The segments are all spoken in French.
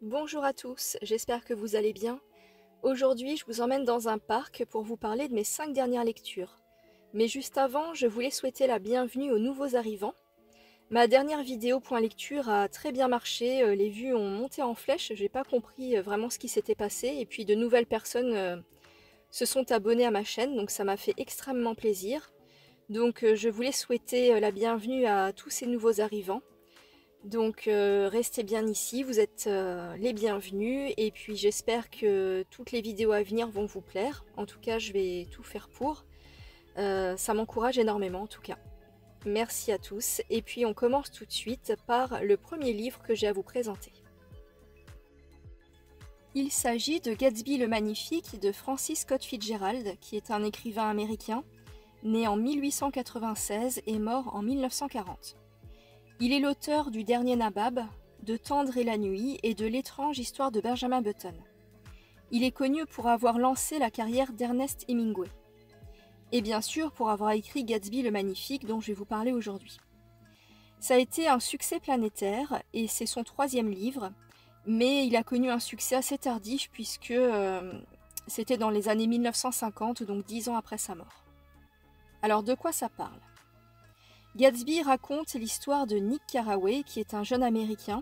Bonjour à tous, j'espère que vous allez bien. Aujourd'hui, je vous emmène dans un parc pour vous parler de mes 5 dernières lectures. Mais juste avant, je voulais souhaiter la bienvenue aux nouveaux arrivants. Ma dernière vidéo point lecture a très bien marché, les vues ont monté en flèche, j'ai pas compris vraiment ce qui s'était passé, et puis de nouvelles personnes se sont abonnées à ma chaîne, donc ça m'a fait extrêmement plaisir. Donc je voulais souhaiter la bienvenue à tous ces nouveaux arrivants. Donc restez bien ici, vous êtes les bienvenus et puis j'espère que toutes les vidéos à venir vont vous plaire. En tout cas, je vais tout faire pour. Ça m'encourage énormément en tout cas. Merci à tous et puis on commence tout de suite par le premier livre que j'ai à vous présenter. Il s'agit de Gatsby le Magnifique de Francis Scott Fitzgerald, qui est un écrivain américain, né en 1896 et mort en 1940. Il est l'auteur du Dernier Nabab, de Tendre et la nuit et de L'étrange histoire de Benjamin Button. Il est connu pour avoir lancé la carrière d'Ernest Hemingway. Et bien sûr pour avoir écrit Gatsby le Magnifique dont je vais vous parler aujourd'hui. Ça a été un succès planétaire et c'est son 3e livre, mais il a connu un succès assez tardif puisque c'était dans les années 1950, donc 10 ans après sa mort. Alors de quoi ça parle ? Gatsby raconte l'histoire de Nick Carraway, qui est un jeune Américain,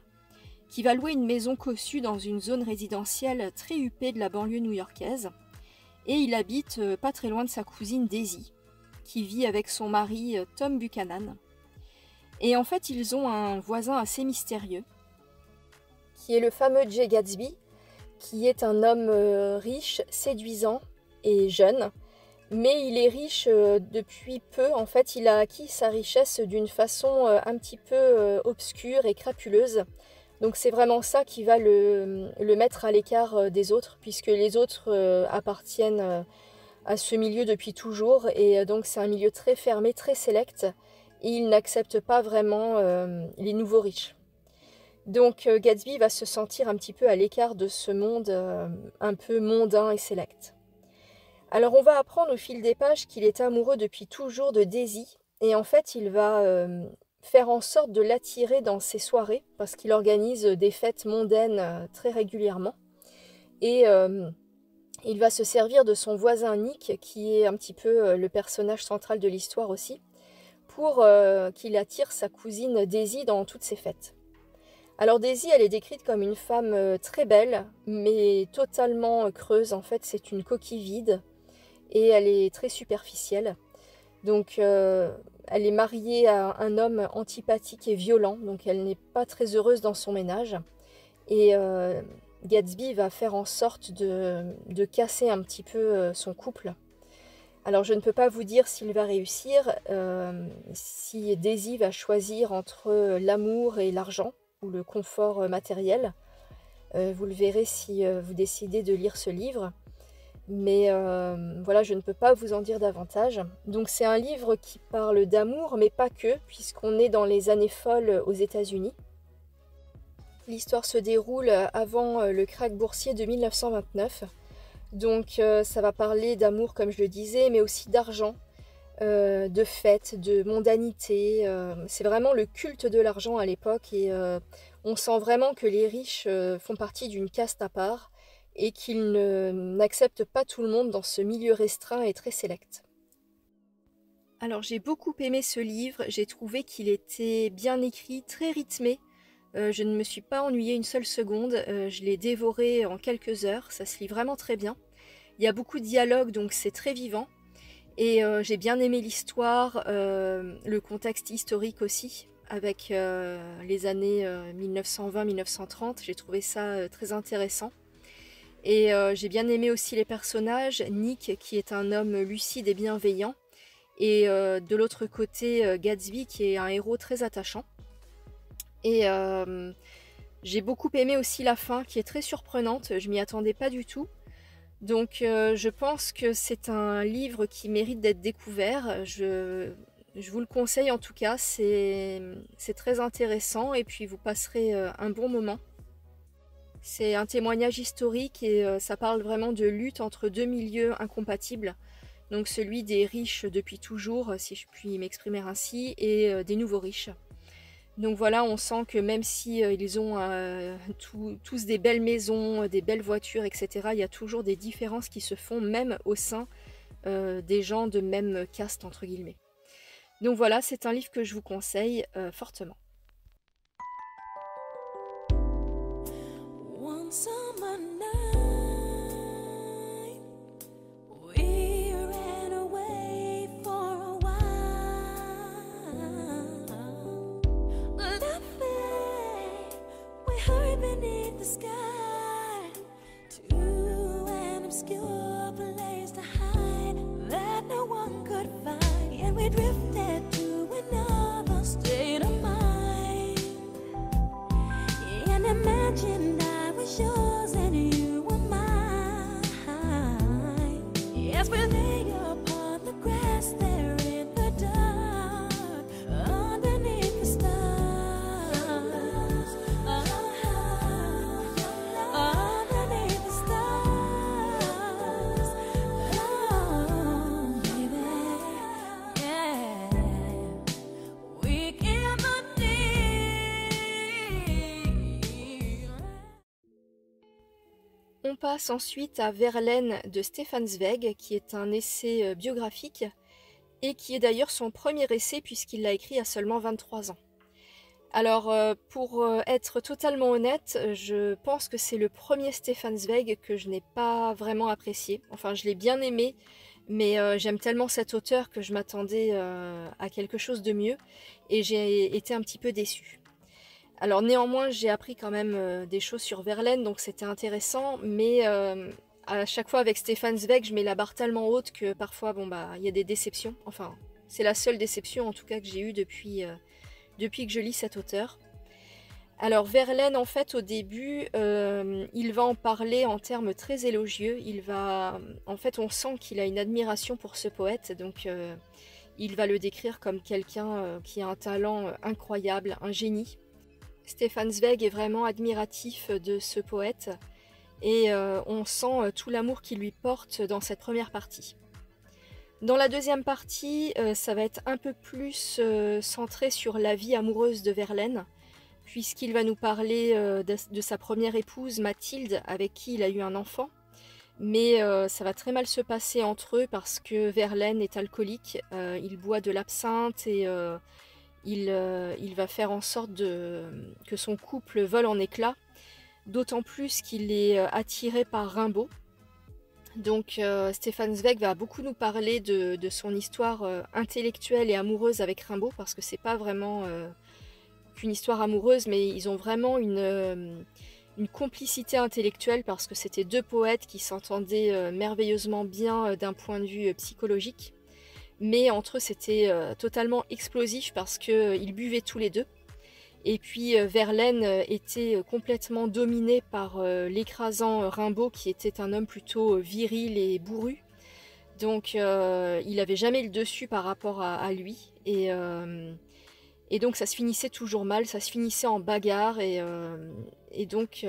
qui va louer une maison cossue dans une zone résidentielle très huppée de la banlieue new-yorkaise, et il habite pas très loin de sa cousine Daisy, qui vit avec son mari Tom Buchanan. Et en fait, ils ont un voisin assez mystérieux, qui est le fameux Jay Gatsby, qui est un homme riche, séduisant et jeune, mais il est riche depuis peu. En fait, il a acquis sa richesse d'une façon un petit peu obscure et crapuleuse. Donc c'est vraiment ça qui va le mettre à l'écart des autres, puisque les autres appartiennent à ce milieu depuis toujours. Et donc c'est un milieu très fermé, très sélect, et il n'accepte pas vraiment les nouveaux riches. Donc Gatsby va se sentir un petit peu à l'écart de ce monde un peu mondain et sélect. Alors on va apprendre au fil des pages qu'il est amoureux depuis toujours de Daisy, et en fait il va faire en sorte de l'attirer dans ses soirées, parce qu'il organise des fêtes mondaines très régulièrement, et il va se servir de son voisin Nick, qui est un petit peu le personnage central de l'histoire aussi, pour qu'il attire sa cousine Daisy dans toutes ses fêtes. Alors Daisy, elle est décrite comme une femme très belle, mais totalement creuse. En fait, c'est une coquille vide et elle est très superficielle. Donc elle est mariée à un homme antipathique et violent, donc elle n'est pas très heureuse dans son ménage. Et Gatsby va faire en sorte de casser un petit peu son couple. Alors je ne peux pas vous dire s'il va réussir, si Daisy va choisir entre l'amour et l'argent, ou le confort matériel. Vous le verrez si vous décidez de lire ce livre. Mais voilà, je ne peux pas vous en dire davantage. Donc c'est un livre qui parle d'amour, mais pas que, puisqu'on est dans les années folles aux États-Unis. L'histoire se déroule avant le krach boursier de 1929. Donc ça va parler d'amour, comme je le disais, mais aussi d'argent, de fêtes, de mondanité. C'est vraiment le culte de l'argent à l'époque, et on sent vraiment que les riches font partie d'une caste à part et qu'ils n'acceptent pas tout le monde dans ce milieu restreint et très sélect. Alors j'ai beaucoup aimé ce livre, j'ai trouvé qu'il était bien écrit, très rythmé. Je ne me suis pas ennuyée une seule seconde, je l'ai dévoré en quelques heures, ça se lit vraiment très bien. Il y a beaucoup de dialogues, donc c'est très vivant. Et j'ai bien aimé l'histoire, le contexte historique aussi, avec les années 1920-1930. J'ai trouvé ça très intéressant. Et j'ai bien aimé aussi les personnages. Nick, qui est un homme lucide et bienveillant. Et de l'autre côté, Gatsby, qui est un héros très attachant. Et j'ai beaucoup aimé aussi la fin, qui est très surprenante. Je m'y attendais pas du tout. Donc je pense que c'est un livre qui mérite d'être découvert. Je vous le conseille en tout cas, c'est très intéressant et puis vous passerez un bon moment. C'est un témoignage historique et ça parle vraiment de lutte entre deux milieux incompatibles. Donc celui des riches depuis toujours, si je puis m'exprimer ainsi, et des nouveaux riches. Donc voilà, on sent que même si ils ont tous des belles maisons, des belles voitures, etc., il y a toujours des différences qui se font même au sein des gens de même caste, entre guillemets. Donc voilà, c'est un livre que je vous conseille fortement. One summer night, we ran away for a while. Laughing, we hurried beneath the sky to an obscure place to hide that no one could find. And we drifted to another state of mind and imagined I was yours and you were mine. Yes, we lay upon the grass there in the dark, underneath the stars, underneath the stars. Oh, baby, yeah. Weak in the deep. On passe ensuite à Verlaine de Stefan Zweig, qui est un essai biographique, et qui est d'ailleurs son premier essai puisqu'il l'a écrit à seulement 23 ans. Alors, pour être totalement honnête, je pense que c'est le premier Stefan Zweig que je n'ai pas vraiment apprécié. Enfin, je l'ai bien aimé, mais j'aime tellement cet auteur que je m'attendais à quelque chose de mieux, et j'ai été un petit peu déçue. Alors néanmoins, j'ai appris quand même des choses sur Verlaine, donc c'était intéressant, mais à chaque fois avec Stefan Zweig, je mets la barre tellement haute que parfois, bon bah, il y a des déceptions. Enfin, c'est la seule déception en tout cas que j'ai eue depuis que je lis cet auteur. Alors Verlaine, en fait, au début, il va en parler en termes très élogieux. En fait, on sent qu'il a une admiration pour ce poète, donc il va le décrire comme quelqu'un qui a un talent incroyable, un génie. Stefan Zweig est vraiment admiratif de ce poète et on sent tout l'amour qu'il lui porte dans cette première partie. Dans la deuxième partie, ça va être un peu plus centré sur la vie amoureuse de Verlaine, puisqu'il va nous parler de sa première épouse, Mathilde, avec qui il a eu un enfant. Mais ça va très mal se passer entre eux parce que Verlaine est alcoolique, il boit de l'absinthe et il va faire en sorte que son couple vole en éclats, d'autant plus qu'il est attiré par Rimbaud. Donc Stefan Zweig va beaucoup nous parler de son histoire intellectuelle et amoureuse avec Rimbaud, parce que c'est pas vraiment qu'une histoire amoureuse, mais ils ont vraiment une complicité intellectuelle, parce que c'était deux poètes qui s'entendaient merveilleusement bien d'un point de vue psychologique. Mais entre eux, c'était totalement explosif parce qu'ils buvaient tous les deux. Et puis Verlaine était complètement dominé par l'écrasant Rimbaud, qui était un homme plutôt viril et bourru. Donc il n'avait jamais le dessus par rapport à lui. Et donc ça se finissait toujours mal, ça se finissait en bagarre. Et donc,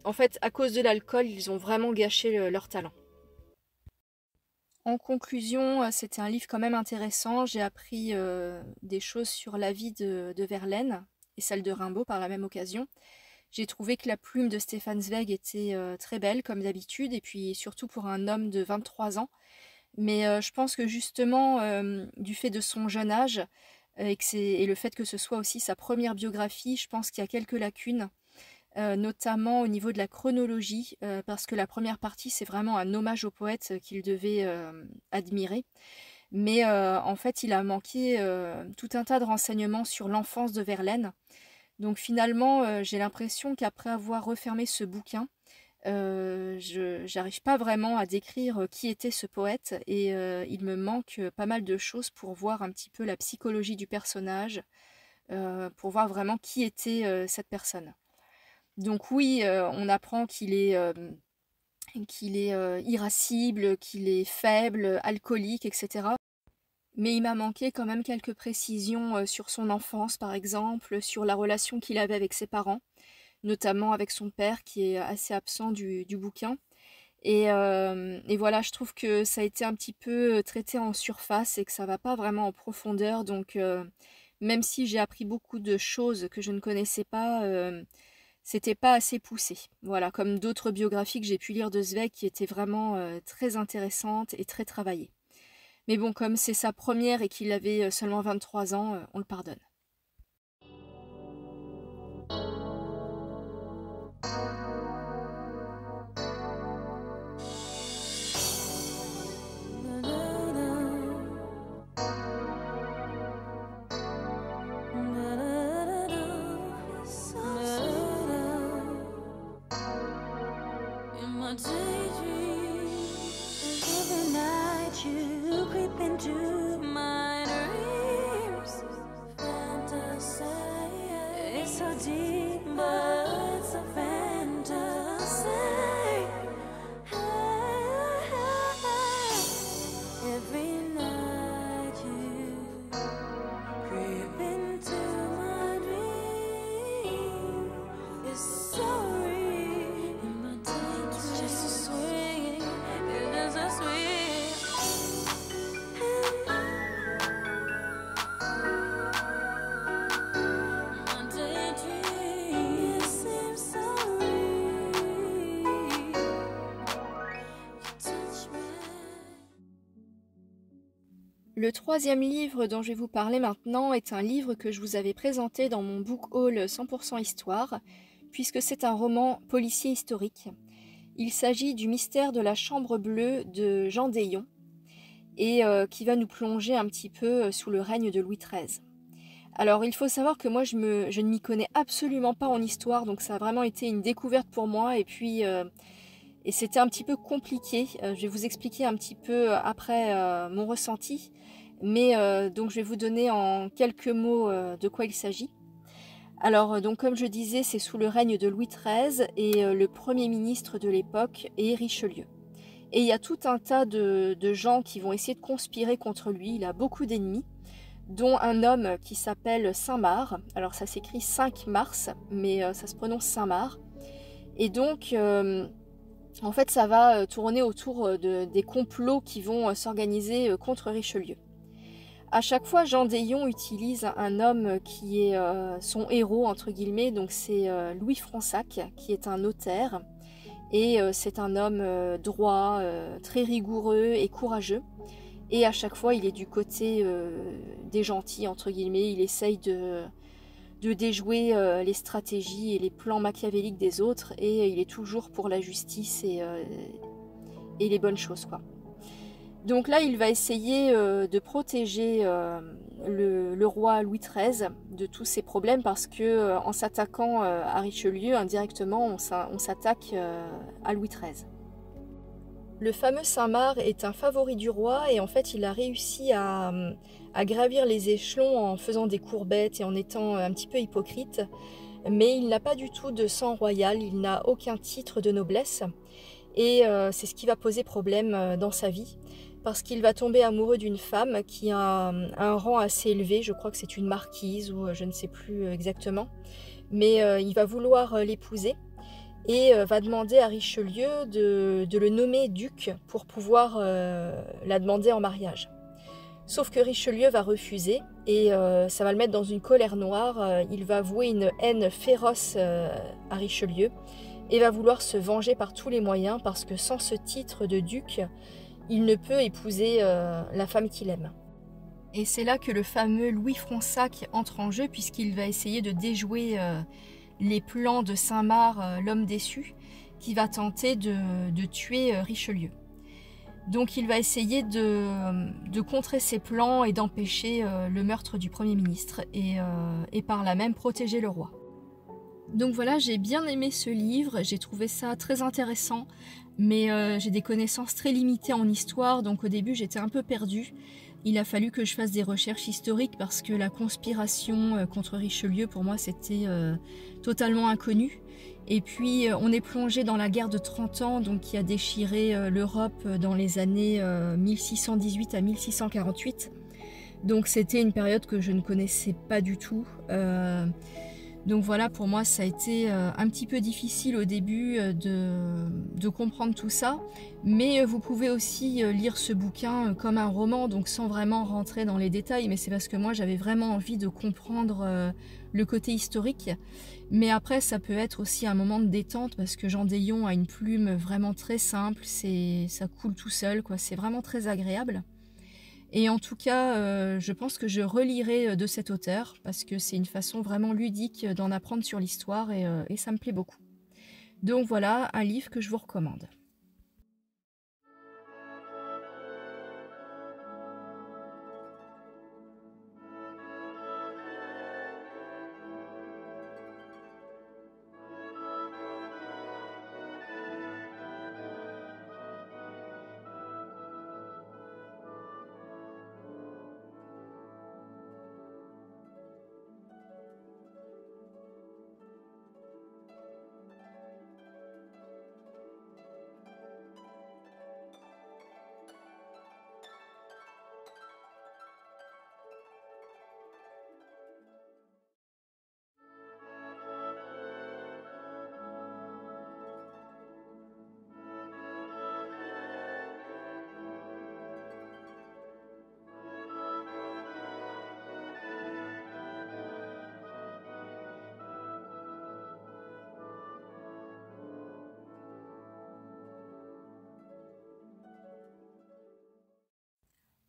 en fait, à cause de l'alcool, ils ont vraiment gâché leur talent. En conclusion, c'était un livre quand même intéressant. J'ai appris des choses sur la vie de Verlaine et celle de Rimbaud par la même occasion. J'ai trouvé que la plume de Stefan Zweig était très belle comme d'habitude, et puis surtout pour un homme de 23 ans. Mais je pense que justement, du fait de son jeune âge et le fait que ce soit aussi sa première biographie, je pense qu'il y a quelques lacunes. Notamment au niveau de la chronologie, parce que la première partie, c'est vraiment un hommage au poète qu'il devait admirer. Mais en fait, il a manqué tout un tas de renseignements sur l'enfance de Verlaine. Donc finalement, j'ai l'impression qu'après avoir refermé ce bouquin, je n'arrive pas vraiment à décrire qui était ce poète, et il me manque pas mal de choses pour voir un petit peu la psychologie du personnage, pour voir vraiment qui était cette personne. Donc oui, on apprend qu'il est irascible, qu'il est faible, alcoolique, etc. Mais il m'a manqué quand même quelques précisions sur son enfance, par exemple, sur la relation qu'il avait avec ses parents, notamment avec son père, qui est assez absent du bouquin. Et voilà, je trouve que ça a été un petit peu traité en surface et que ça va pas vraiment en profondeur. Donc même si j'ai appris beaucoup de choses que je ne connaissais pas, c'était pas assez poussé. Voilà, comme d'autres biographies que j'ai pu lire de Zweig qui étaient vraiment très intéressantes et très travaillées. Mais bon, comme c'est sa première et qu'il avait seulement 23 ans, on le pardonne. Into my dreams, fantasy. It's so deep, but it's a fantasy. Every night you creep into my dream. It's so real. In my daydream, it's just so sweet. It's just so sweet. Le troisième livre dont je vais vous parler maintenant est un livre que je vous avais présenté dans mon book haul 100% histoire, puisque c'est un roman policier historique. Il s'agit du mystère de la chambre bleue de Jean Daillon, et qui va nous plonger un petit peu sous le règne de Louis XIII. Alors il faut savoir que moi je ne m'y connais absolument pas en histoire, donc ça a vraiment été une découverte pour moi, et puis et c'était un petit peu compliqué. Je vais vous expliquer un petit peu après mon ressenti, mais donc je vais vous donner en quelques mots de quoi il s'agit. Alors donc comme je disais, c'est sous le règne de Louis XIII et le premier ministre de l'époque est Richelieu. Et il y a tout un tas de gens qui vont essayer de conspirer contre lui. Il a beaucoup d'ennemis, dont un homme qui s'appelle Saint-Marc. Alors ça s'écrit 5 mars, mais ça se prononce Saint-Marc. Et donc, en fait, ça va tourner autour des complots qui vont s'organiser contre Richelieu. À chaque fois, Jean Daillon utilise un homme qui est son héros, entre guillemets, donc c'est Louis Fronsac, qui est un notaire, et c'est un homme droit, très rigoureux et courageux. Et à chaque fois, il est du côté des gentils, entre guillemets. Il essaye de déjouer les stratégies et les plans machiavéliques des autres. Et il est toujours pour la justice et les bonnes choses, quoi. Donc là, il va essayer de protéger le roi Louis XIII de tous ces problèmes parce que en s'attaquant à Richelieu, indirectement, on s'attaque à Louis XIII. Le fameux Saint-Marc est un favori du roi et en fait il a réussi à gravir les échelons en faisant des courbettes et en étant un petit peu hypocrite, mais il n'a pas du tout de sang royal, il n'a aucun titre de noblesse et c'est ce qui va poser problème dans sa vie parce qu'il va tomber amoureux d'une femme qui a un rang assez élevé, je crois que c'est une marquise ou je ne sais plus exactement, mais il va vouloir l'épouser. Et va demander à Richelieu de le nommer duc pour pouvoir la demander en mariage. Sauf que Richelieu va refuser et ça va le mettre dans une colère noire. Il va vouer une haine féroce à Richelieu et va vouloir se venger par tous les moyens parce que sans ce titre de duc, il ne peut épouser la femme qu'il aime. Et c'est là que le fameux Louis Fronsac entre en jeu puisqu'il va essayer de déjouer les plans de Saint-Marc, l'homme déçu, qui va tenter de tuer Richelieu. Donc il va essayer de contrer ses plans et d'empêcher le meurtre du Premier ministre et par là même protéger le roi. Donc voilà, j'ai bien aimé ce livre, j'ai trouvé ça très intéressant, mais j'ai des connaissances très limitées en histoire, donc au début j'étais un peu perdue. Il a fallu que je fasse des recherches historiques parce que la conspiration contre Richelieu, pour moi, c'était totalement inconnu. Et puis, on est plongé dans la guerre de 30 ans, donc qui a déchiré l'Europe dans les années 1618 à 1648. Donc, c'était une période que je ne connaissais pas du tout. Donc voilà, pour moi ça a été un petit peu difficile au début de comprendre tout ça, mais vous pouvez aussi lire ce bouquin comme un roman, donc sans vraiment rentrer dans les détails, mais c'est parce que moi j'avais vraiment envie de comprendre le côté historique. Mais après ça peut être aussi un moment de détente parce que Jean Daillon a une plume vraiment très simple, ça coule tout seul, quoi. C'est vraiment très agréable. Et en tout cas, je pense que je relirai de cet auteur parce que c'est une façon vraiment ludique d'en apprendre sur l'histoire et ça me plaît beaucoup. Donc voilà, un livre que je vous recommande.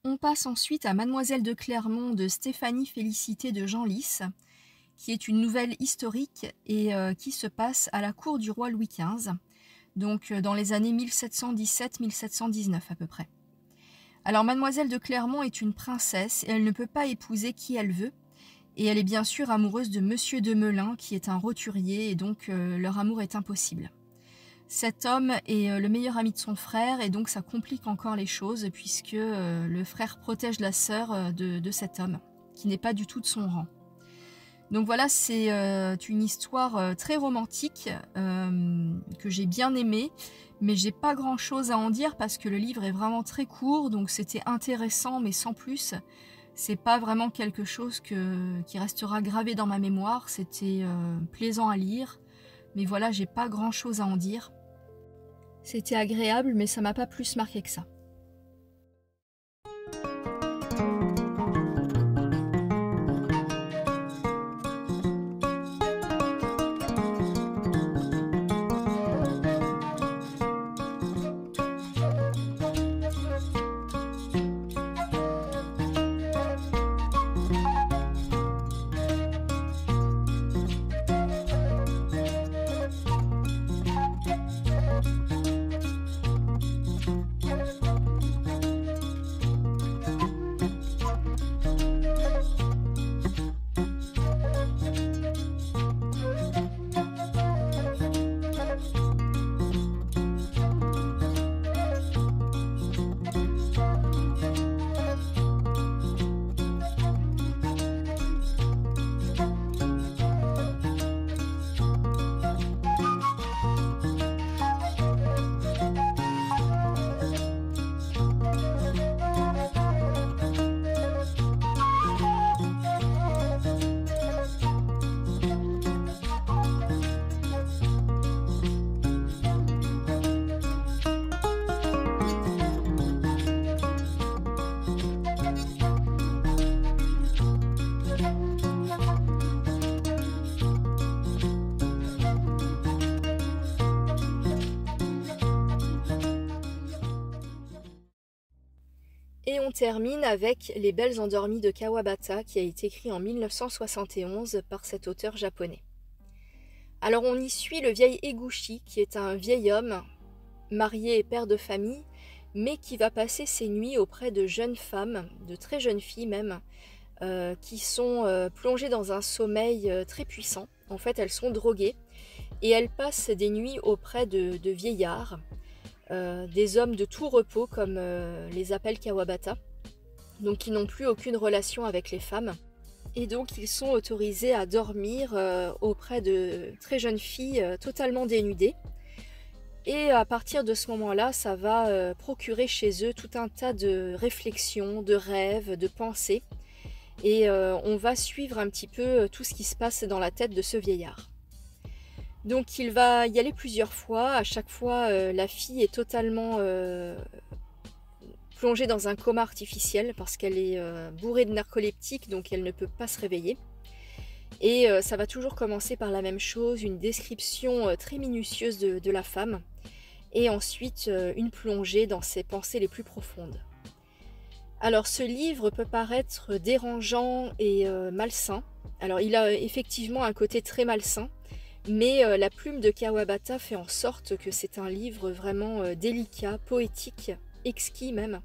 On passe ensuite à Mademoiselle de Clermont de Stéphanie Félicité de Genlis, qui est une nouvelle historique et qui se passe à la cour du roi Louis XV, donc dans les années 1717-1719 à peu près. Alors Mademoiselle de Clermont est une princesse et elle ne peut pas épouser qui elle veut, et elle est bien sûr amoureuse de Monsieur de Melun qui est un roturier et donc leur amour est impossible. Cet homme est le meilleur ami de son frère et donc ça complique encore les choses puisque le frère protège la sœur de cet homme qui n'est pas du tout de son rang. Donc voilà, c'est une histoire très romantique que j'ai bien aimée, mais j'ai pas grand chose à en dire parce que le livre est vraiment très court, donc c'était intéressant mais sans plus. C'est pas vraiment quelque chose qui restera gravé dans ma mémoire, c'était plaisant à lire, mais voilà, j'ai pas grand chose à en dire. C'était agréable, mais ça m'a pas plus marqué que ça. Et on termine avec Les Belles Endormies de Kawabata, qui a été écrit en 1971 par cet auteur japonais. Alors on y suit le vieil Eguchi, qui est un vieil homme, marié et père de famille, mais qui va passer ses nuits auprès de jeunes femmes, de très jeunes filles même, qui sont plongées dans un sommeil très puissant. En fait, elles sont droguées, et elles passent des nuits auprès de vieillards, des hommes de tout repos comme les appelle Kawabata, donc qui n'ont plus aucune relation avec les femmes, et donc ils sont autorisés à dormir auprès de très jeunes filles totalement dénudées, et à partir de ce moment-là, ça va procurer chez eux tout un tas de réflexions, de rêves, de pensées, Et on va suivre un petit peu tout ce qui se passe dans la tête de ce vieillard. Donc il va y aller plusieurs fois. À chaque fois, la fille est totalement plongée dans un coma artificiel parce qu'elle est bourrée de narcoleptiques, donc elle ne peut pas se réveiller. Et ça va toujours commencer par la même chose, une description très minutieuse de la femme, et ensuite une plongée dans ses pensées les plus profondes. Alors ce livre peut paraître dérangeant et malsain. Alors il a effectivement un côté très malsain, mais la plume de Kawabata fait en sorte que c'est un livre vraiment délicat, poétique, exquis même.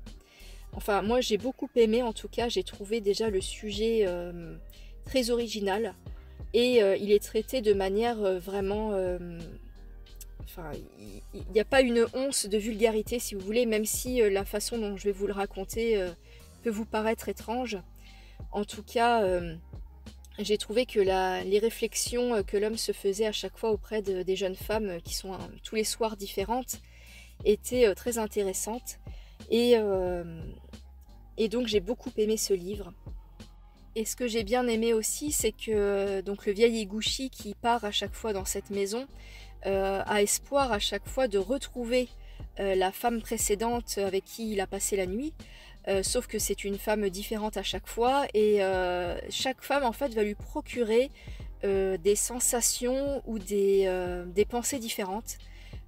Enfin moi j'ai beaucoup aimé, en tout cas j'ai trouvé déjà le sujet très original, et il est traité de manière vraiment... Enfin, il n'y a pas une once de vulgarité si vous voulez, même si la façon dont je vais vous le raconter peut vous paraître étrange. En tout cas, j'ai trouvé que les réflexions que l'homme se faisait à chaque fois auprès des jeunes femmes qui sont tous les soirs différentes étaient très intéressantes. Et donc j'ai beaucoup aimé ce livre. Et ce que j'ai bien aimé aussi, c'est que donc le vieil Eguchi qui part à chaque fois dans cette maison a espoir à chaque fois de retrouver la femme précédente avec qui il a passé la nuit, sauf que c'est une femme différente à chaque fois, et chaque femme en fait va lui procurer des sensations ou des pensées différentes.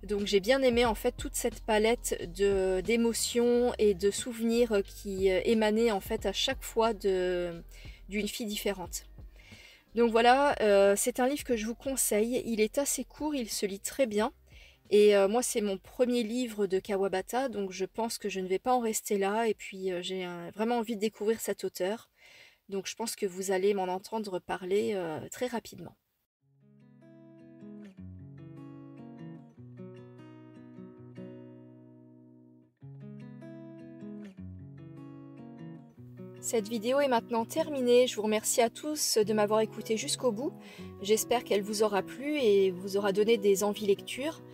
Donc j'ai bien aimé en fait toute cette palette d'émotions et de souvenirs qui émanaient en fait à chaque fois d'une fille différente. Donc voilà, c'est un livre que je vous conseille. Il est assez court, il se lit très bien. Et moi, c'est mon premier livre de Kawabata, donc je pense que je ne vais pas en rester là. Et puis, j'ai vraiment envie de découvrir cet auteur. Donc je pense que vous allez m'en entendre parler très rapidement. Cette vidéo est maintenant terminée. Je vous remercie à tous de m'avoir écouté jusqu'au bout. J'espère qu'elle vous aura plu et vous aura donné des envies lecture.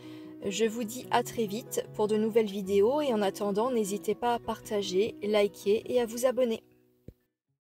Je vous dis à très vite pour de nouvelles vidéos, et en attendant, n'hésitez pas à partager, liker et à vous abonner.